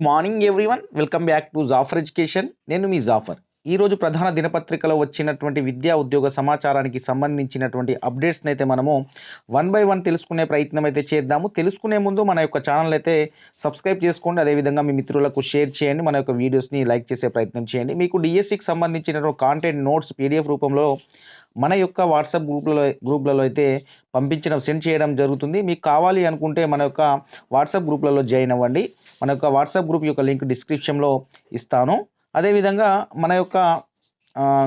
Morning everyone welcome back to Zafar education. నేను మీ జాఫర్. ఈరోజు ప్రధాన దినపత్రికలో వచ్చినటువంటి విద్యా ఉద్యోగ సమాచారానికి సంబంధించినటువంటి అప్డేట్స్ని అయితే మనము వన్ బై వన్ తెలుసుకునే ప్రయత్నం అయితే చేద్దాము. తెలుసుకునే ముందు మన యొక్క ఛానల్ అయితే సబ్స్క్రైబ్ చేసుకోండి. అదేవిధంగా మీ మిత్రులకు షేర్ చేయండి. మన యొక్క వీడియోస్ని లైక్ చేసే ప్రయత్నం చేయండి. మీకు డిఎస్సికి సంబంధించిన కాంటెంట్ నోట్స్ పీడిఎఫ్ రూపంలో మన యొక్క వాట్సాప్ గ్రూప్లలో అయితే సెండ్ చేయడం జరుగుతుంది. మీకు కావాలి అనుకుంటే మన యొక్క వాట్సాప్ గ్రూప్లలో జాయిన్ అవ్వండి. మన యొక్క వాట్సాప్ గ్రూప్ యొక్క లింక్ డిస్క్రిప్షన్లో ఇస్తాను. అదేవిధంగా మన యొక్క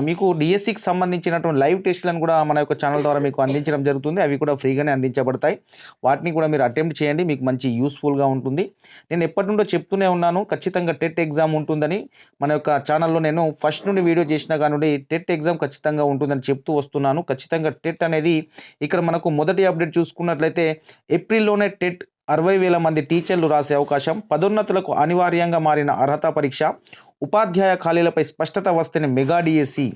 మీకు డిఎస్సికి సంబంధించినటువంటి లైవ్ టెస్ట్లను కూడా మన యొక్క ఛానల్ ద్వారా మీకు అందించడం జరుగుతుంది. అవి కూడా ఫ్రీగానే అందించబడతాయి. వాటిని కూడా మీరు అటెంప్ట్ చేయండి. మీకు మంచి యూస్ఫుల్గా ఉంటుంది. నేను ఎప్పటి నుండో చెప్తూనే ఉన్నాను, ఖచ్చితంగా టెట్ ఎగ్జామ్ ఉంటుందని. మన యొక్క ఛానల్లో నేను ఫస్ట్ నుండి వీడియో చేసిన కానుండి టెట్ ఎగ్జామ్ ఖచ్చితంగా ఉంటుందని చెప్తూ వస్తున్నాను. ఖచ్చితంగా టెట్ అనేది ఇక్కడ మనకు మొదటి అప్డేట్ చూసుకున్నట్లయితే ఏప్రిల్లోనే టెట్ 60,000 మంది టీచర్లు రాసే అవకాశం, పదోన్నతులకు అనివార్యంగా మారిన అర్హత పరీక్ష, ఉపాధ్యాయ ఖాళీలపై స్పష్టత వస్తేనే మెగా డిఎస్సి.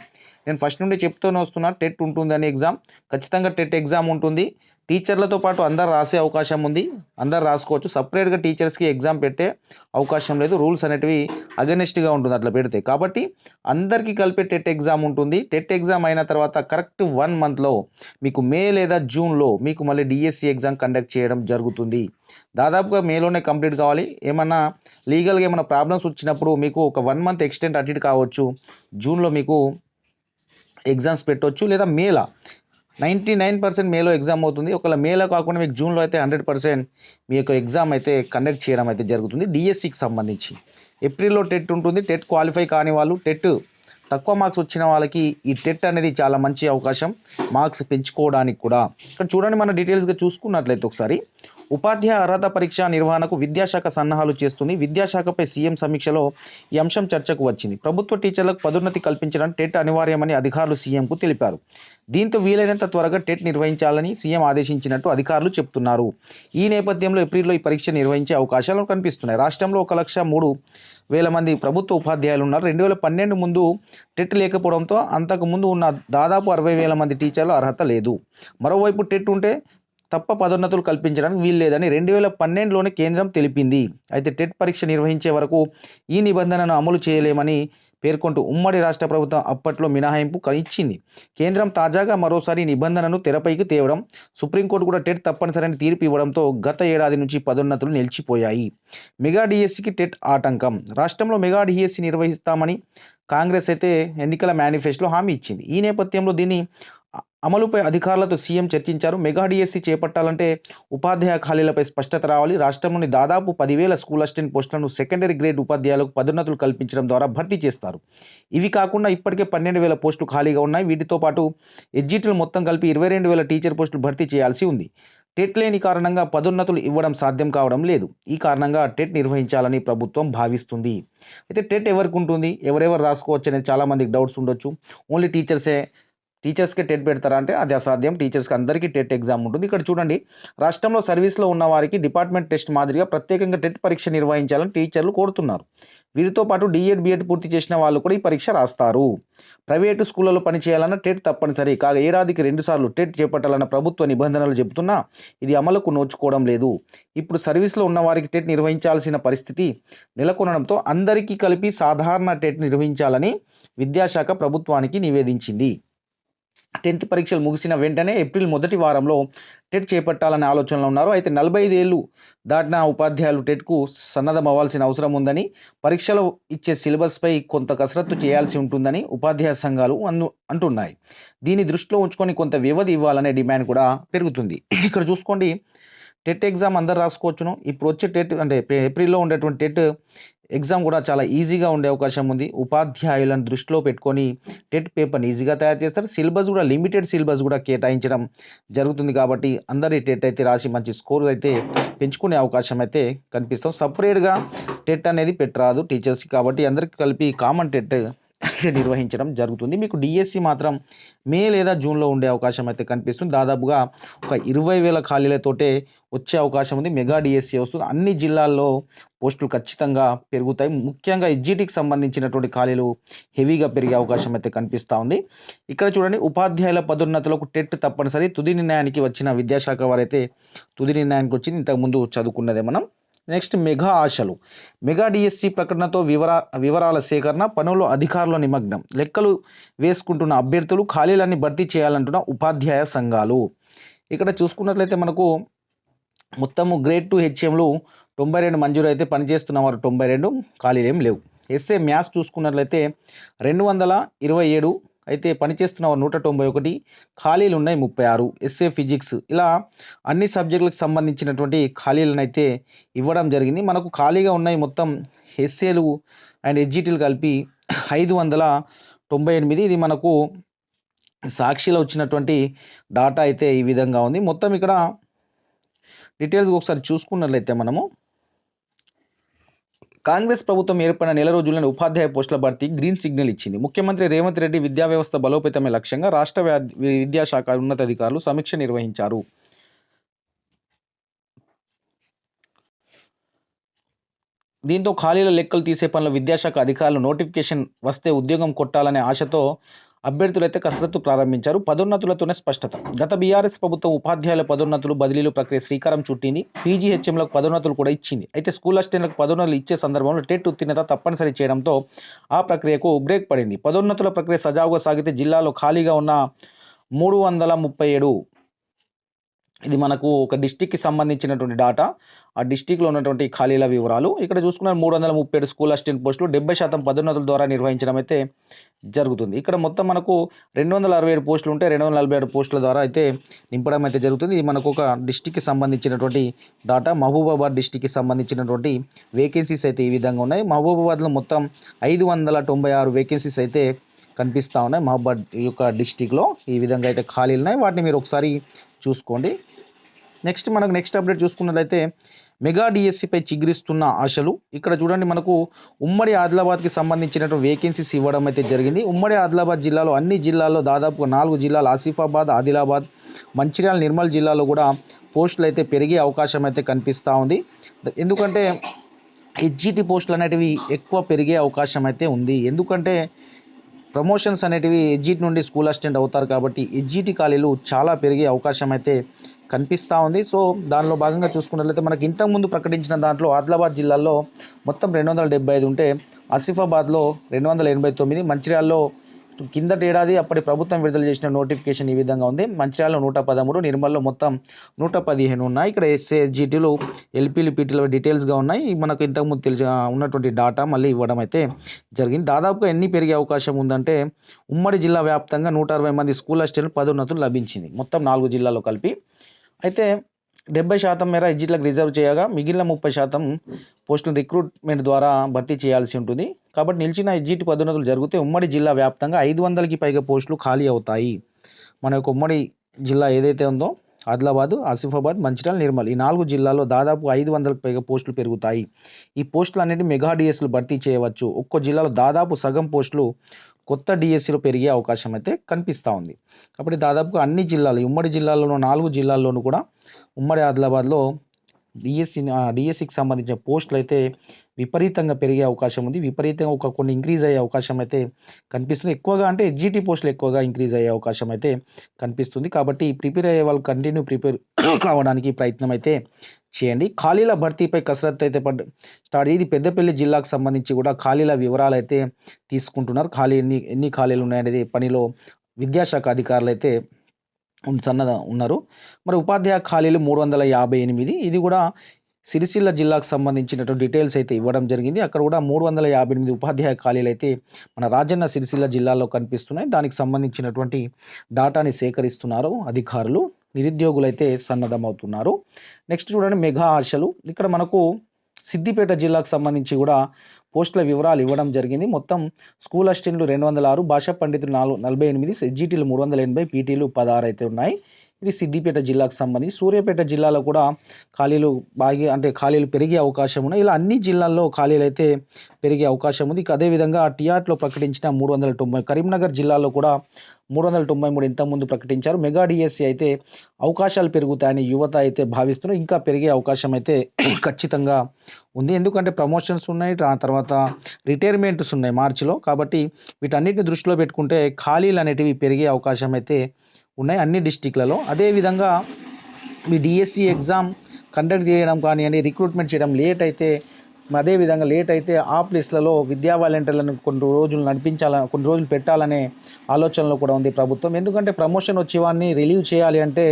నేను ఫస్ట్ నుండి చెప్తూనే వస్తున్నా, టెట్ ఉంటుందని ఎగ్జామ్. ఖచ్చితంగా టెట్ ఎగ్జామ్ ఉంటుంది. టీచర్లతో పాటు అందరు రాసే అవకాశం ఉంది. అందరు రాసుకోవచ్చు. సపరేట్గా టీచర్స్కి ఎగ్జామ్ పెట్టే అవకాశం లేదు. రూల్స్ అనేటివి అగెనిస్ట్గా ఉంటుంది అట్లా పెడితే. కాబట్టి అందరికీ కలిపే టెట్ ఎగ్జామ్ ఉంటుంది. టెట్ ఎగ్జామ్ అయిన తర్వాత కరెక్ట్ 1 మంత్లో మీకు మే లేదా జూన్లో మీకు మళ్ళీ డిఎస్సి ఎగ్జామ్ కండక్ట్ చేయడం జరుగుతుంది. దాదాపుగా మేలోనే కంప్లీట్ కావాలి. ఏమన్నా లీగల్గా ఏమైనా ప్రాబ్లమ్స్ వచ్చినప్పుడు మీకు ఒక 1 మంత్ ఎక్స్టెండ్ అటు ఇటు కావచ్చు. జూన్లో మీకు ఎగ్జామ్స్ పెట్టవచ్చు, లేదా మేలో 99% మేలో ఎగ్జామ్ అవుతుంది. ఒకవేళ మేలో కాకుండా మీకు జూన్లో అయితే 100% మీ యొక్క ఎగ్జామ్ అయితే కండక్ట్ చేయడం అయితే జరుగుతుంది. డిఎస్సికి సంబంధించి ఏప్రిల్లో టెట్ ఉంటుంది. టెట్ క్వాలిఫై కాని వాళ్ళు, టెట్ తక్కువ మార్క్స్ వచ్చిన వాళ్ళకి ఈ టెట్ అనేది చాలా మంచి అవకాశం మార్క్స్ పెంచుకోవడానికి కూడా. ఇక్కడ చూడండి, మన డీటెయిల్స్గా చూసుకున్నట్లయితే ఒకసారి ఉపాధ్యాయ అర్హత పరీక్ష నిర్వహణకు విద్యాశాఖ సన్నాహాలు చేస్తుంది. విద్యాశాఖపై సీఎం సమీక్షలో ఈ అంశం చర్చకు వచ్చింది. ప్రభుత్వ టీచర్లకు పదోన్నతి కల్పించడానికి టెట్ అనివార్యమని అధికారులు సీఎంకు తెలిపారు. దీంతో వీలైనంత త్వరగా టెట్ నిర్వహించాలని సీఎం ఆదేశించినట్టు అధికారులు చెప్తున్నారు. ఈ నేపథ్యంలో ఏప్రిల్లో ఈ పరీక్ష నిర్వహించే అవకాశాలు కనిపిస్తున్నాయి. రాష్ట్రంలో 1,03,000 మంది ప్రభుత్వ ఉపాధ్యాయులు ఉన్నారు. 2012 ముందు టెట్ లేకపోవడంతో అంతకుముందు ఉన్న దాదాపు 60,000 మంది టీచర్లు అర్హత లేదు. మరోవైపు టెట్ ఉంటే తప్ప పదోన్నతులు కల్పించడానికి వీల్లేదని 2012లోనే కేంద్రం తెలిపింది. అయితే టెట్ పరీక్ష నిర్వహించే వరకు ఈ నిబంధనను అమలు చేయలేమని పేర్కొంటూ ఉమ్మడి రాష్ట్ర ప్రభుత్వం అప్పట్లో మినహాయింపు ఇచ్చింది. కేంద్రం తాజాగా మరోసారి నిబంధనను తెరపైకి తేవడం, సుప్రీంకోర్టు కూడా టెట్ తప్పనిసరైన తీర్పు ఇవ్వడంతో గత ఏడాది నుంచి పదోన్నతులు నిలిచిపోయాయి. మెగా డిఎస్సికి టెట్ ఆటంకం. రాష్ట్రంలో మెగా డిఎస్సి నిర్వహిస్తామని కాంగ్రెస్ అయితే ఎన్నికల మేనిఫెస్టోలో హామీ ఇచ్చింది. ఈ నేపథ్యంలో దీన్ని అమలుపై అధికారులతో సీఎం చర్చించారు. మెగా డిఎస్సి చేపట్టాలంటే ఉపాధ్యాయ ఖాళీలపై స్పష్టత రావాలి. రాష్ట్రంలోని దాదాపు 10,000 స్కూల్ అసిస్టెంట్ పోస్టులను సెకండరీ గ్రేడ్ ఉపాధ్యాయులకు పదోన్నతులు కల్పించడం ద్వారా భర్తీ చేస్తారు. ఇవి కాకుండా ఇప్పటికే 12,000 పోస్టులు ఖాళీగా ఉన్నాయి. వీటితో పాటు ఎడ్జిటీలు మొత్తం కలిపి 22,000 టీచర్ పోస్టులు భర్తీ చేయాల్సి ఉంది. టెట్ లేని కారణంగా పదోన్నతులు ఇవ్వడం సాధ్యం కావడం లేదు. ఈ కారణంగా టెట్ నిర్వహించాలని ప్రభుత్వం భావిస్తుంది. అయితే టెట్ ఎవరికి ఉంటుంది, ఎవరెవరు రాసుకోవచ్చు అనేది చాలామందికి డౌట్స్ ఉండొచ్చు. ఓన్లీ టీచర్స్కి టెట్ పెడతారా అంటే అది అసాధ్యం. టీచర్స్కి అందరికీ టెట్ ఎగ్జామ్ ఉంటుంది. ఇక్కడ చూడండి, రాష్ట్రంలో సర్వీస్లో ఉన్న వారికి డిపార్ట్మెంట్ టెస్ట్ మాదిరిగా ప్రత్యేకంగా టెట్ పరీక్ష నిర్వహించాలని టీచర్లు కోరుతున్నారు. వీరితో పాటు డిఎడ్ బిఎడ్ పూర్తి చేసిన వాళ్ళు కూడా ఈ పరీక్ష రాస్తారు. ప్రైవేటు స్కూళ్ళలో పనిచేయాలన్న టెట్ తప్పనిసరి. కాగా ఏడాదికి 2 సార్లు టెట్ చేపట్టాలన్న ప్రభుత్వ నిబంధనలు చెబుతున్నా ఇది అమలుకు నోచుకోవడం లేదు. ఇప్పుడు సర్వీస్లో ఉన్న వారికి టెట్ నిర్వహించాల్సిన పరిస్థితి నెలకొనడంతో అందరికీ కలిపి సాధారణ టెట్ నిర్వహించాలని విద్యాశాఖ ప్రభుత్వానికి నివేదించింది. 10th పరీక్షలు ముగిసిన వెంటనే ఏప్రిల్ మొదటి వారంలో టెట్ చేపట్టాలనే ఆలోచనలో ఉన్నారు. అయితే 45 ఏళ్ళు దాటిన ఉపాధ్యాయులు టెట్కు సన్నద్ధం అవ్వాల్సిన అవసరం ఉందని, పరీక్షలు ఇచ్చే సిలబస్పై కొంత కసరత్తు చేయాల్సి ఉంటుందని ఉపాధ్యాయ సంఘాలు అంటున్నాయి. దీన్ని దృష్టిలో ఉంచుకొని కొంత వ్యవధి ఇవ్వాలనే డిమాండ్ కూడా పెరుగుతుంది. ఇక్కడ చూసుకోండి, టెట్ ఎగ్జామ్ అందరు రాసుకోవచ్చును. ఇప్పుడు వచ్చే టెట్ అంటే ఏప్రిల్లో ఉండేటువంటి టెట్ ఎగ్జామ్ కూడా చాలా ఈజీగా ఉండే అవకాశం ఉంది. ఉపాధ్యాయులను దృష్టిలో పెట్టుకొని టెట్ పేపర్ని ఈజీగా తయారు చేస్తారు. సిలబస్ కూడా లిమిటెడ్ సిలబస్ కూడా కేటాయించడం జరుగుతుంది. కాబట్టి అందరి టెట్ అయితే రాసి మంచి స్కోర్ అయితే పెంచుకునే అవకాశం అయితే కనిపిస్తాం. సపరేట్గా టెట్ అనేది పెట్టరాదు టీచర్స్కి. కాబట్టి అందరికీ కలిపి కామన్ టెట్ నిర్వహించడం జరుగుతుంది. మీకు డిఎస్సి మాత్రం మే లేదా జూన్లో ఉండే అవకాశం అయితే కనిపిస్తుంది. దాదాపుగా ఒక 20,000 ఖాళీలతోటే వచ్చే అవకాశం ఉంది. మెగా డిఎస్సి వస్తుంది. అన్ని జిల్లాల్లో పోస్టులు ఖచ్చితంగా పెరుగుతాయి. ముఖ్యంగా ఎడ్జిటీకి సంబంధించినటువంటి ఖాళీలు హెవీగా పెరిగే అవకాశం అయితే కనిపిస్తూ ఉంది. ఇక్కడ చూడండి, ఉపాధ్యాయుల పదోన్నతులకు టెట్ తప్పనిసరి. తుది నిర్ణయానికి వచ్చిన విద్యాశాఖ వారైతే తుది నిర్ణయానికి వచ్చింది. ఇంతకుముందు చదువుకున్నదే మనం. నెక్స్ట్ మెగా ఆశలు. మెగా డిఎస్సి ప్రకటనతో వివరాల సేకరణ, పనుల్లో అధికారుల నిమగ్నం. లెక్కలు వేసుకుంటున్న అభ్యర్థులు, ఖాళీలన్నీ భర్తీ చేయాలంటున్న ఉపాధ్యాయ సంఘాలు. ఇక్కడ చూసుకున్నట్లయితే మనకు మొత్తము గ్రేడ్ 2 హెచ్ఎంలు 92 మంజూరు అయితే పనిచేస్తున్న వారు 92, ఖాళీలు ఏం లేవు. ఎస్ఏ మ్యాథ్స్ చూసుకున్నట్లయితే 227 అయితే పనిచేస్తున్న వారు 191, ఖాళీలు ఉన్నాయి 36. ఎస్ఏ ఫిజిక్స్ ఇలా అన్ని సబ్జెక్టులకు సంబంధించినటువంటి ఖాళీలను అయితే ఇవ్వడం జరిగింది. మనకు ఖాళీగా ఉన్నాయి మొత్తం ఎస్ఏలు అండ్ హెచ్జిటీలు కలిపి 598. ఇది మనకు సాక్షిలో వచ్చినటువంటి డాటా అయితే ఈ విధంగా ఉంది. మొత్తం ఇక్కడ డీటెయిల్స్గా ఒకసారి చూసుకున్నట్లయితే మనము కాంగ్రెస్ ప్రభుత్వం ఏర్పడిన నెల రోజుల్లోనే ఉపాధ్యాయ పోస్టుల భర్తీ గ్రీన్ సిగ్నల్ ఇచ్చింది. ముఖ్యమంత్రి రేవంత్ రెడ్డి విద్యా వ్యవస్థ బలోపేతమే లక్ష్యంగా రాష్ట్ర విద్యాశాఖ ఉన్నతాధికారులు సమీక్ష నిర్వహించారు. దీంతో ఖాళీల లెక్కలు తీసే పనుల విద్యాశాఖ అధికారులు నోటిఫికేషన్ వస్తే ఉద్యోగం కొట్టాలనే ఆశతో అభ్యర్థులైతే కసరత్తు ప్రారంభించారు. పదోన్నతులతోనే స్పష్టత. గత బీఆర్ఎస్ ప్రభుత్వం ఉపాధ్యాయుల పదోన్నతులు బదిలీలు ప్రక్రియ శ్రీకారం చుట్టింది. పీజీహెచ్ఎంలకు పదోన్నతులు కూడా ఇచ్చింది. అయితే స్కూల్ అసిస్టెంట్లకు పదోన్నతులు ఇచ్చే సందర్భంలో టెట్ ఉత్తీర్ణత తప్పనిసరి చేయడంతో ఆ ప్రక్రియకు బ్రేక్ పడింది. పదోన్నతుల ప్రక్రియ సజావుగా సాగితే జిల్లాలో ఖాళీగా ఉన్న 337, ఇది మనకు ఒక డిస్టిక్కి సంబంధించినటువంటి డాటా, ఆ డిస్టిక్లో ఉన్నటువంటి ఖాళీల వివరాలు. ఇక్కడ చూసుకున్న 337 స్కూల్ అసిస్టెంట్ పోస్టులు 70% పదోన్నతుల ద్వారా నిర్వహించడం అయితే జరుగుతుంది. ఇక్కడ మొత్తం మనకు 267 పోస్టులు ఉంటే 247 పోస్టుల ద్వారా అయితే నింపడం అయితే జరుగుతుంది. ఇది మనకు ఒక డిస్టిక్కి సంబంధించినటువంటి డాటా. మహబూబాబాద్ డిస్టిక్కి సంబంధించినటువంటి వేకెన్సీస్ అయితే ఈ విధంగా ఉన్నాయి. మహబూబాబాద్లో మొత్తం 596 వేకెన్సీస్ అయితే కనిపిస్తూ ఉన్నాయి. మహబూబాబాద్ ఈ యొక్క డిస్టిక్లో ఈ విధంగా అయితే ఖాళీలు ఉన్నాయి. వాటిని మీరు ఒకసారి చూసుకోండి. నెక్స్ట్ అప్డేట్ చూసుకున్నట్లయితే మెగా డిఎస్సిపై చిగురిస్తున్న ఆశలు. ఇక్కడ చూడండి, మనకు ఉమ్మడి ఆదిలాబాద్కి సంబంధించినటువంటి వేకెన్సీస్ ఇవ్వడం అయితే జరిగింది. ఉమ్మడి ఆదిలాబాద్ జిల్లాలో అన్ని జిల్లాల్లో దాదాపు 4 జిల్లాలు ఆసిఫాబాద్, ఆదిలాబాద్, మంచిర్యాల, నిర్మల్ జిల్లాలో కూడా పోస్టులు అయితే పెరిగే అవకాశం అయితే కనిపిస్తూ ఉంది. ఎందుకంటే హెచ్జిటి పోస్టులు అనేటివి ఎక్కువ పెరిగే అవకాశం అయితే ఉంది. ఎందుకంటే ప్రమోషన్స్ అనేటివి హెచ్జిటి నుండి స్కూల్ అసిస్టెంట్ అవుతారు కాబట్టి హెచ్జిటి ఖాళీలు చాలా పెరిగే అవకాశం అయితే కనిపిస్తూ ఉంది. సో దానిలో భాగంగా చూసుకున్నట్లయితే మనకి ఇంతకుముందు ప్రకటించిన దాంట్లో ఆదిలాబాద్ జిల్లాలో మొత్తం 275 ఉంటే ఆసిఫాబాద్లో 289, మంచిర్యాలలో కిందటి ఏడాది అప్పటి ప్రభుత్వం విడుదల చేసిన నోటిఫికేషన్ ఈ విధంగా ఉంది. మంచిర్యాలలో 113, నిర్మల్లో మొత్తం 115 ఉన్నాయి. ఇక్కడ ఎస్ఏజిటీలు, ఎల్పీలు, పీటీలు డీటెయిల్స్గా ఉన్నాయి. మనకు ఇంతకుముందు ఉన్నటువంటి డాటా మళ్ళీ ఇవ్వడం అయితే జరిగింది. దాదాపుగా ఎన్ని పెరిగే అవకాశం ఉందంటే ఉమ్మడి జిల్లా వ్యాప్తంగా 160 మంది స్కూల్ అసిస్టెంట్లు పదోన్నతులు లభించింది మొత్తం 4 జిల్లాల్లో కలిపి. అయితే 70% మేర ఎగ్జిట్లకు రిజర్వ్ చేయగా మిగిలిన 30% పోస్టులు రిక్రూట్మెంట్ ద్వారా భర్తీ చేయాల్సి ఉంటుంది. కాబట్టి నిలిచిన ఎగ్జిట్ పదోన్నతులు జరిగితే ఉమ్మడి జిల్లా వ్యాప్తంగా 500కి పైగా పోస్టులు ఖాళీ అవుతాయి. మన యొక్క ఉమ్మడి జిల్లా ఏదైతే ఉందో ఆదిలాబాద్, ఆసిఫాబాద్, మంచిర్యాల, నిర్మల్ ఈ 4 జిల్లాల్లో దాదాపు 500కి పైగా పోస్టులు పెరుగుతాయి. ఈ పోస్టులు అన్నిటి మెగా డిఎస్లు భర్తీ చేయవచ్చు. ఒక్కో జిల్లాలో దాదాపు సగం పోస్టులు కొత్త డిఎస్సిలో పెరిగే అవకాశం అయితే కనిపిస్తూ ఉంది. కాబట్టి దాదాపుగా అన్ని జిల్లాలు, ఉమ్మడి జిల్లాల్లోనూ 4 జిల్లాల్లోనూ కూడా ఉమ్మడి ఆదిలాబాద్లో డిఎస్సికి సంబంధించిన పోస్టులు అయితే విపరీతంగా పెరిగే అవకాశం ఉంది. విపరీతంగా కొన్ని ఇంక్రీజ్ అయ్యే అవకాశం అయితే కనిపిస్తుంది. ఎక్కువగా అంటే హెచ్జిటి పోస్టులు ఎక్కువగా ఇంక్రీజ్ అయ్యే అవకాశం అయితే కనిపిస్తుంది. కాబట్టి ప్రిపేర్ అయ్యే వాళ్ళు కంటిన్యూ ప్రిపేర్ కావడానికి ప్రయత్నం అయితే చేయండి. ఖాళీల భర్తీపై కసరత్తు అయితే స్టార్ట్. ఇది పెద్దపల్లి జిల్లాకు సంబంధించి కూడా ఖాళీల వివరాలు అయితే తీసుకుంటున్నారు. ఎన్ని ఖాళీలు ఉన్నాయనేది పనిలో విద్యాశాఖ అధికారులు అయితే ఉన్నారు. మరి ఉపాధ్యాయ ఖాళీలు 358. ఇది కూడా సిరిసిల్ల జిల్లాకు సంబంధించినటువంటి డీటెయిల్స్ అయితే ఇవ్వడం జరిగింది. అక్కడ కూడా 358 ఉపాధ్యాయ ఖాళీలు అయితే మన రాజన్న సిరిసిల్ల జిల్లాలో కనిపిస్తున్నాయి. దానికి సంబంధించినటువంటి డాటాని సేకరిస్తున్నారు అధికారులు. నిరుద్యోగులు అయితే సన్నద్ధమవుతున్నారు. నెక్స్ట్ చూడండి, మెగా ఆశలు. ఇక్కడ మనకు సిద్దిపేట జిల్లాకు సంబంధించి కూడా పోస్టుల వివరాలు ఇవ్వడం జరిగింది. మొత్తం స్కూల్ అసిస్టెంట్లు 206, భాషా పండితులు 48, ఎస్జిటీలు 380, పీటీలు 16 అయితే ఉన్నాయి. ఇది సిద్దిపేట జిల్లాకు సంబంధించి. సూర్యాపేట జిల్లాలో కూడా ఖాళీలు పెరిగే అవకాశం ఉన్నాయి. ఇలా అన్ని జిల్లాల్లో ఖాళీలు అయితే పెరిగే అవకాశం ఉంది. అదేవిధంగా టీఆర్లో ప్రకటించిన 390, కరీంనగర్ జిల్లాలో కూడా 393 ఇంతకుముందు ప్రకటించారు. మెగా డిఎస్సి అయితే అవకాశాలు పెరుగుతాయని యువత అయితే భావిస్తున్నారు. ఇంకా పెరిగే అవకాశం అయితే ఖచ్చితంగా ఉంది. ఎందుకంటే ప్రమోషన్స్ ఉన్నాయి, ఆ తర్వాత రిటైర్మెంట్స్ ఉన్నాయి మార్చిలో. కాబట్టి వీటన్నిటిని దృష్టిలో పెట్టుకుంటే ఖాళీలు అనేటివి పెరిగే అవకాశం అయితే ఉన్నాయి అన్ని డిస్టిక్లలో. అదేవిధంగా మీ డిఎస్సి ఎగ్జామ్ కండక్ట్ చేయడం కానివ్వండి, రిక్రూట్మెంట్ చేయడం లేట్ అయితే ఆ ప్లేస్లలో విద్యా వాలంటీర్లను కొన్ని రోజులు పెట్టాలనే ఆలోచనలో కూడా ఉంది ప్రభుత్వం. ఎందుకంటే ప్రమోషన్ వచ్చేవాడిని రిలీవ్ చేయాలి అంటే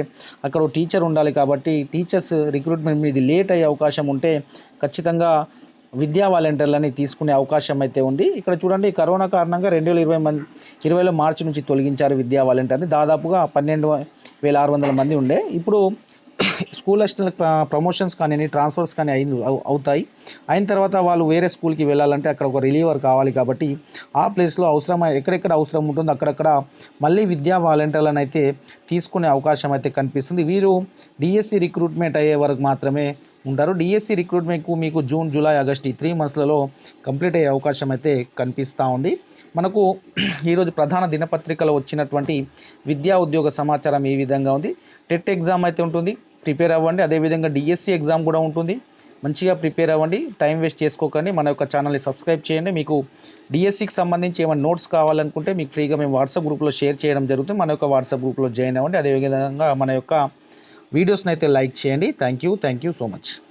అక్కడ టీచర్ ఉండాలి కాబట్టి టీచర్స్ రిక్రూట్మెంట్ మీద లేట్ అయ్యే అవకాశం ఉంటే ఖచ్చితంగా విద్యా వాలంటీర్లని తీసుకునే అవకాశం అయితే ఉంది. ఇక్కడ చూడండి, కరోనా కారణంగా 2020 మార్చి నుంచి తొలగించారు విద్యా వాలంటీర్ని. దాదాపుగా 12,600 మంది ఉండే. ఇప్పుడు స్కూల్ అసిస్టెంట్ ప్రమోషన్స్ కానీ ట్రాన్స్ఫర్స్ కానీ అవుతాయి. అయిన తర్వాత వాళ్ళు వేరే స్కూల్కి వెళ్ళాలంటే అక్కడ ఒక రిలీవర్ కావాలి కాబట్టి ఆ ప్లేస్లో ఎక్కడెక్కడ అవసరం ఉంటుందో అక్కడక్కడ మళ్ళీ విద్యా వాలంటీర్లను అయితే తీసుకునే అవకాశం అయితే కనిపిస్తుంది. వీరు డిఎస్సి రిక్రూట్మెంట్ అయ్యే వరకు మాత్రమే ఉంటారు. డిఎస్సి రిక్రూట్మెంట్కు మీకు జూన్, జూలై, ఆగస్ట్ ఈ 3 మంత్స్లలో కంప్లీట్ అయ్యే అవకాశం అయితే కనిపిస్తూ ఉంది. మనకు ఈరోజు ప్రధాన దినపత్రికలో వచ్చినటువంటి విద్యా ఉద్యోగ సమాచారం ఈ విధంగా ఉంది. టెట్ ఎగ్జామ్ అయితే ఉంటుంది, ప్రిపేర్ అవ్వండి. అదేవిధంగా డిఎస్సి ఎగ్జామ్ కూడా ఉంటుంది, మంచిగా ప్రిపేర్ అవ్వండి. టైం వేస్ట్ చేసుకోకండి. మన యొక్క ఛానల్ని సబ్స్క్రైబ్ చేయండి. మీకు డిఎస్సికి సంబంధించి ఏమైనా నోట్స్ కావాలనుకుంటే మీకు ఫ్రీగా మేము వాట్సాప్ గ్రూప్లో షేర్ చేయడం జరుగుతుంది. మన యొక్క వాట్సాప్ గ్రూప్లో జాయిన్ అవ్వండి. అదేవిధంగా మన యొక్క వీడియోస్ని అయితే లైక్ చేయండి. Thank you so much.